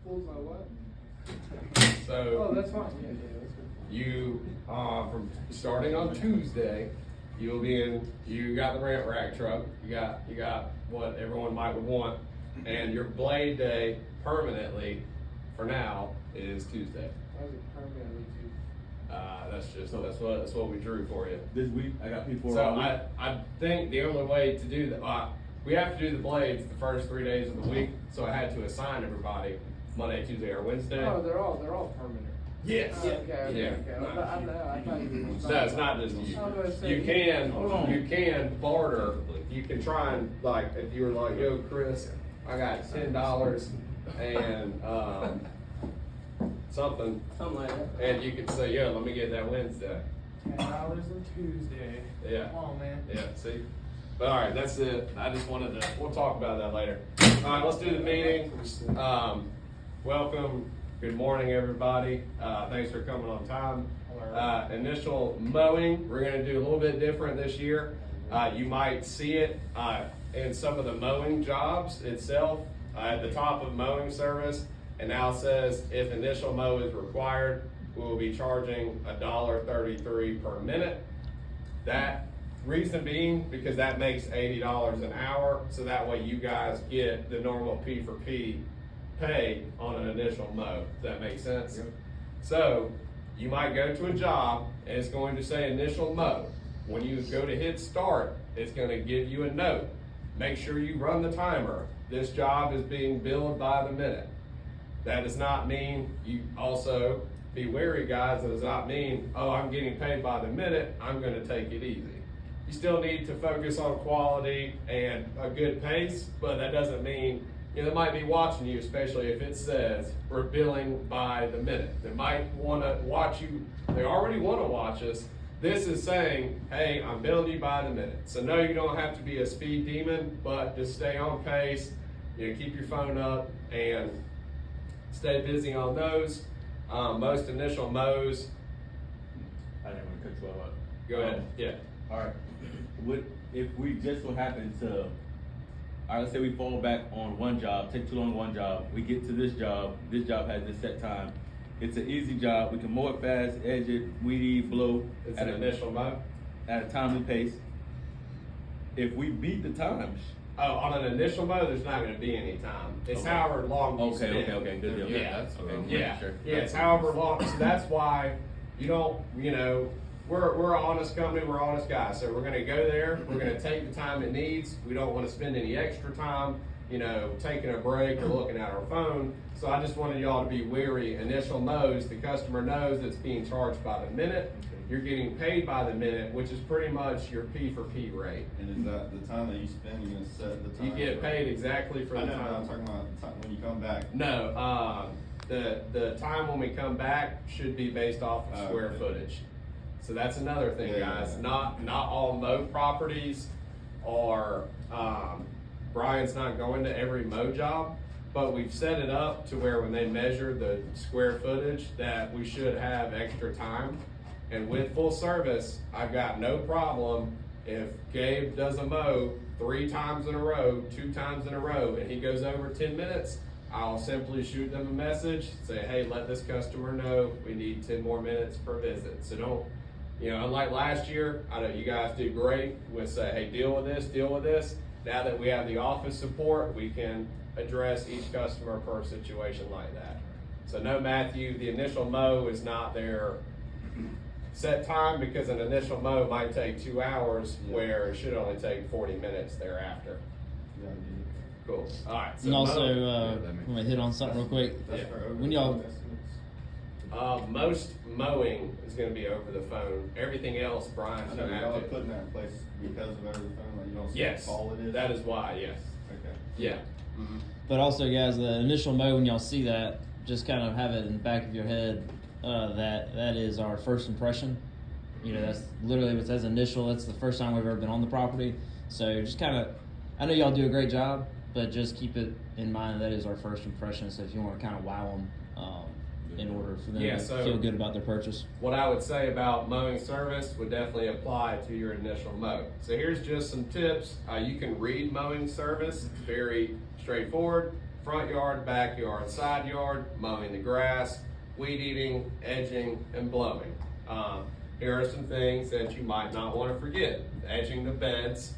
Bullseye what? So Oh, that's fine. Yeah, that's good. you, from starting on Tuesday, you'll be in, you got the ramp rack truck, you got what everyone might would want, and your blade day permanently, for now, is Tuesday. Why is it permanently too? That's what we drew for you. This week, I got people. So I think the only way to do that, we have to do the blades the first 3 days of the week, so I had to assign everybody Monday, Tuesday, or Wednesday. Oh, they're all permanent. Yes. Oh, okay. Yeah. I thought you were. No, it's not just you. I was gonna say- You can barter. You can try and, like, if you were like, yo, Chris, I got $10 and something, Something like that. and you can say, yo, let me get that Wednesday. $10 a Tuesday. Yeah. Come on, man. Yeah, see? But all right, that's it. I just wanted to, we'll talk about that later. All right, let's do the meeting. Welcome. Good morning, everybody. Thanks for coming on time. Initial mowing, we're gonna do a little bit different this year. You might see it in some of the mowing jobs itself. At the top of mowing service, and now says if initial mow is required, we will be charging $1.33 per minute. That reason being because that makes $80 an hour, so that way you guys get the normal P for P pay on an initial mow. Does that make sense? Yep. So you might go to a job and it's going to say initial mow. When you go to hit start, it's going to give you a note. Make sure you run the timer. This job is being billed by the minute. That does not mean, you also be wary, guys, that does not mean, oh, I'm getting paid by the minute, I'm gonna take it easy. You still need to focus on quality and a good pace, but that doesn't mean, they might be watching you, especially if it says we're billing by the minute. They might wanna watch you, they already wanna watch us. This is saying, hey, I'm billing you by the minute. So no, you don't have to be a speed demon, but just stay on pace, keep your phone up and stay busy on those. Most initial mows. I didn't want to cut you all up. Go ahead. Yeah. All right. What if we just so happen to, all right, let's say we fall back on one job, take too long on one job, we get to this job has this set time. It's an easy job. We can mow it fast, edge it, weed eat, blow. It's an initial mow. At a timely pace. If we beat the times. Oh, on an initial mow, there's not going to be any time. It's Okay. however long you spend. Okay, good deal. Yeah, that's what okay, I'm- Yeah, sure. yeah, it's however long. So that's why you don't, we're an honest company, we're honest guys. So we're gonna go there, we're gonna take the time it needs. We don't wanna spend any extra time, taking a break or looking at our phone. So I just wanted y'all to be wary. Initial mows, the customer knows it's being charged by the minute. You're getting paid by the minute, which is pretty much your P for P rate. And is that the time that you spend, you're gonna set the time? You get paid exactly for I the know, but I'm time. talking about the time when you come back. No, the time when we come back should be based off of Oh, square okay. footage. So that's another thing, Yeah, guys. yeah. Not all mow properties are, Brian's not going to every mow job, but we've set it up to where when they measure the square footage that we should have extra time. And with full service, I've got no problem if Gabe does a mow 3 times in a row, 2 times in a row, and he goes over 10 minutes, I'll simply shoot them a message, say, hey, let this customer know we need 10 more minutes per visit. So don't, unlike last year, I know you guys did great with say, hey, deal with this. Now that we have the office support, we can address each customer per situation like that. So no, Matthew, the initial mow is not their set time because an initial mow might take 2 hours Yeah. where it should only take 40 minutes thereafter. Yeah, Cool. All right. So And also, mow- I'm gonna hit on something real quick. that's Yeah. for When y'all- estimates. most mowing is going to be over the phone. Everything else, Brian's I know, going to y'all are have to. putting that in place because of over the phone, like you don't see Yes, how tall it is. that is why. Yes. Okay. Yeah. But also, guys, the initial mow, when y'all see that, just kind of have it in the back of your head that is our first impression. That's literally if it says initial, that's the first time we've ever been on the property. So just kind of, I know y'all do a great job, but just keep it in mind that is our first impression. So if you want to kind of wow them in order for them Yeah, to so- feel good about their purchase. What I would say about mowing service would definitely apply to your initial mow. So here's just some tips. You can read mowing service. It's very straightforward. front yard, backyard, side yard, mowing the grass, weed eating, edging, and blowing. Here are some things that you might not want to forget. Edging the beds,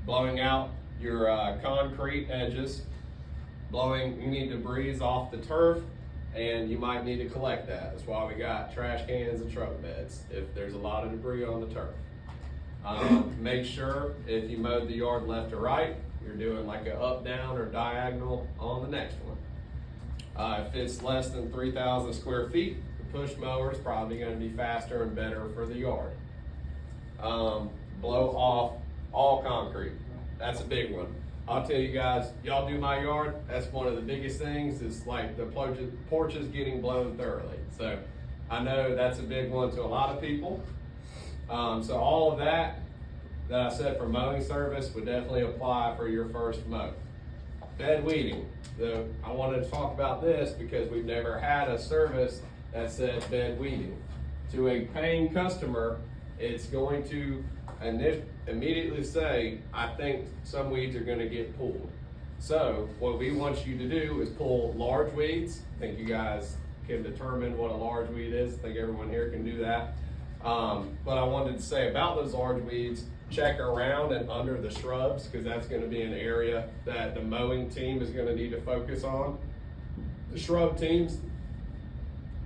blowing out your concrete edges, blowing any debris off the turf, and you might need to collect that. That's why we got trash cans and truck beds if there's a lot of debris on the turf. Make sure if you mowed the yard left to right, you're doing like a up, down, or diagonal on the next one. If it's less than 3,000 square feet, the push mower is probably going to be faster and better for the yard. Blow off all concrete. That's a big one. I'll tell you guys, y'all do my yard, that's one of the biggest things, is like the porch is getting blown thoroughly. So I know that's a big one to a lot of people. So all of that I said for mowing service would definitely apply for your first mow. Bed weeding. I wanted to talk about this because we've never had a service that said bed weeding. To a paying customer, it's going to immediately say, I think some weeds are going to get pulled. So what we want you to do is pull large weeds. I think you guys can determine what a large weed is. I think everyone here can do that. But I wanted to say about those large weeds, check around and under the shrubs, because that's going to be an area that the mowing team is going to need to focus on. The shrub teams,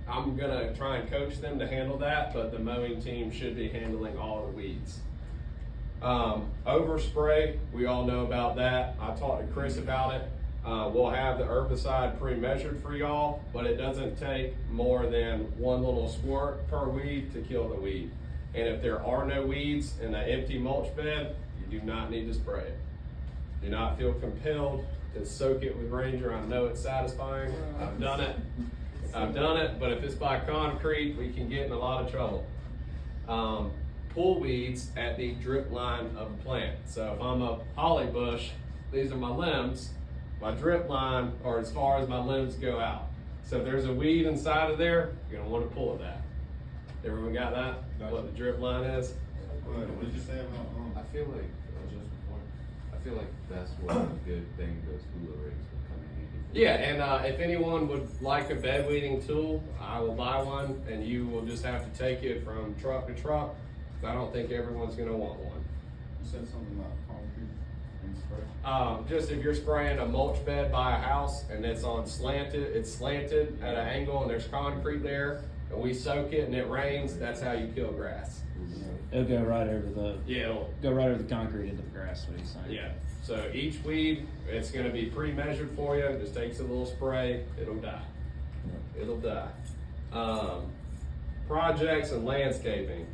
I'm going to try and coach them to handle that, but the mowing team should be handling all the weeds. Overspray, we all know about that. I talked to Chris about it. We'll have the herbicide pre-measured for y'all, but it doesn't take more than one little squirt per weed to kill the weed. And if there are no weeds in an empty mulch bed, you do not need to spray it. Do not feel compelled to soak it with Ranger. I know it's satisfying. I've done it, but if it's by concrete, we can get in a lot of trouble. Pull weeds at the drip line of a plant. So if I'm a holly bush, these are my limbs. My drip line are as far as my limbs go out. So if there's a weed inside of there, you're gonna want to pull that. Everyone got that? What the drip line is? What did you say about, I feel like, just one point, I feel like that's where a good thing, those hula rigs would come in handy. Yeah, and if anyone would like a bed weeding tool, I will buy one, and you will just have to take it from truck to truck. I don't think everyone's gonna want one. you said something about concrete and spray? Just if you're spraying a mulch bed by a house and it's slanted at an angle and there's concrete there, and we soak it and it rains, that's how you kill grass. It'll go right over the Yeah, concrete into the grass. What he's saying. yeah. So each weed, it's gonna be pre-measured for you. It just takes a little spray, it'll die. It'll die. Projects and landscaping.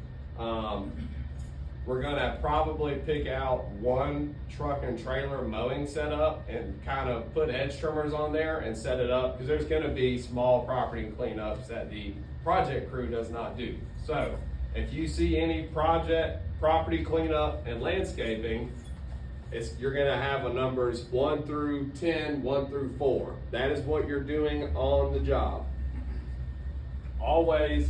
We're gonna probably pick out one truck and trailer mowing setup and kind of put edge trimmers on there and set it up, because there's gonna be small property cleanups that the project crew does not do. So if you see any project, property cleanup and landscaping, you're gonna have a numbers 1 through 10, 1 through 4. That is what you're doing on the job. Always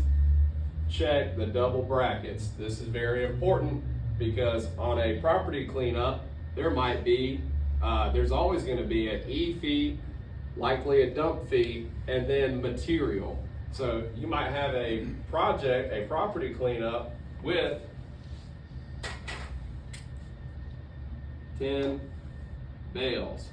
check the double brackets. This is very important because on a property cleanup, there might be, there's always gonna be an E fee, likely a dump fee, and then material. So you might have a project, a property cleanup with 10 bales.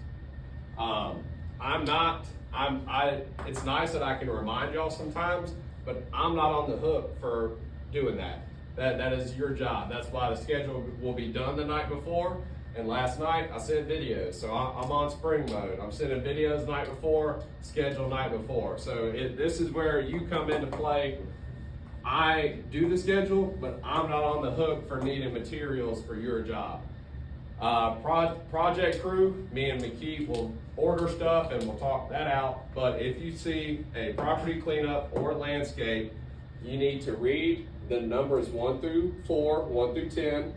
It's nice that I can remind y'all sometimes, but I'm not on the hook for doing that. That is your job. That's why the schedule will be done the night before. And last night I sent videos, so I'm on spring mode. I'm sending videos night before, schedule night before. So this is where you come into play. I do the schedule, but I'm not on the hook for needing materials for your job. Project crew, me and McKee will order stuff and we'll talk that out. But if you see a property cleanup or landscape, you need to read the numbers 1 through 4, 1 through 10.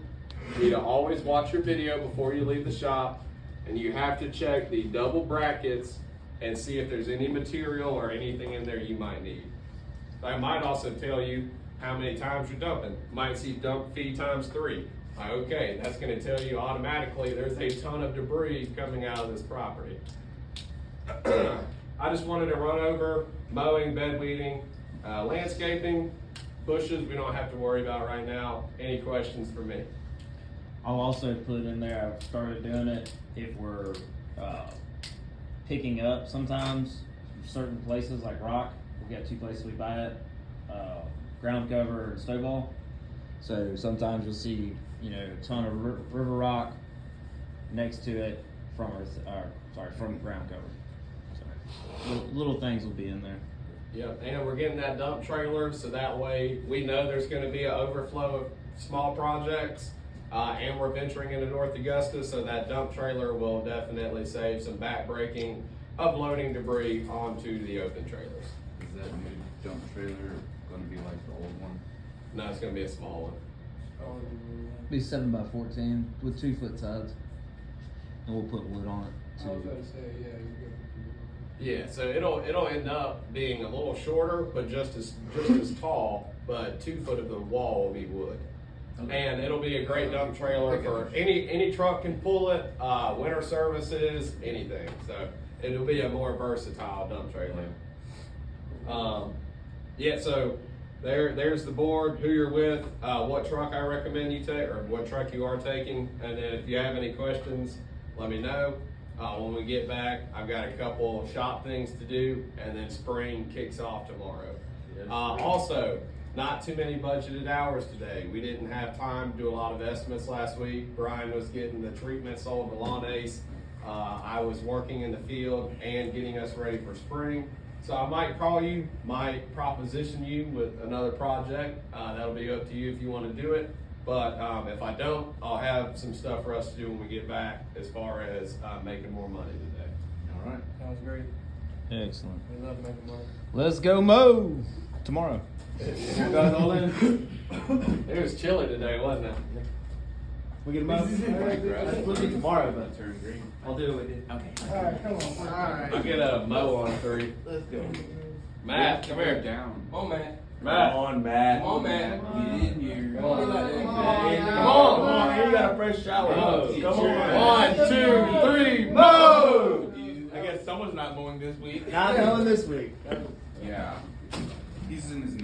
You need to always watch your video before you leave the shop, and you have to check the double brackets and see if there's any material or anything in there you might need. I might also tell you how many times you're dumping. Might see dump fee times 3. Okay, that's gonna tell you automatically there's a ton of debris coming out of this property. I just wanted to run over mowing, bed weeding, landscaping, bushes we don't have to worry about right now. Any questions for me? I'll also put in there, I've started doing it if we're, picking up sometimes certain places like rock. We've got 2 places we buy it, ground cover and snowball. So sometimes you'll see, you know, a ton of river rock next to it from from ground cover. So little things will be in there. Yep, and we're getting that dump trailer, so that way we know there's gonna be an overflow of small projects. And we're venturing into North Augusta, so that dump trailer will definitely save some backbreaking of loading debris onto the open trailers. Is that new dump trailer gonna be like the old one? No, it's gonna be a small one. Be 7x14 with 2-foot sides, and we'll put wood on it I was too. gonna say, yeah, you Yeah, so it'll end up being a little shorter, but just as tall, but 2 foot of the wall will be wood. And it'll be a great dump trailer for any truck can pull it, winter services, anything. So it'll be a more versatile dump trailer. Yeah, so there's the board, who you're with, what truck I recommend you take, or what truck you are taking. And then if you have any questions, let me know. When we get back, I've got a couple shop things to do, and then spring kicks off tomorrow. Also, not too many budgeted hours today. We didn't have time to do a lot of estimates last week. Brian was getting the treatment sold to Lawn Ace. I was working in the field and getting us ready for spring. So I might call you, might proposition you with another project. That'll be up to you if you want to do it. But if I don't, I'll have some stuff for us to do when we get back as far as making more money today. All right. Sounds great. Excellent. We love making money. Let's go mow tomorrow. You guys all in? It was chilly today, wasn't it? We get them up. We'll be tomorrow, but Turn green. I'll do it with you. Okay. Alright, come on. Alright. I'll get a mow on 3. let's go. Matt, come here. Down. Come on, man. Matt. Come on, Matt. Come on, man. Get in here. Come on, man. Come on. Come on, you got a fresh shower. Mow. Come on. 1, 2, 3, mow! I guess someone's not mowing this week. Not going this week. Yeah. He's in his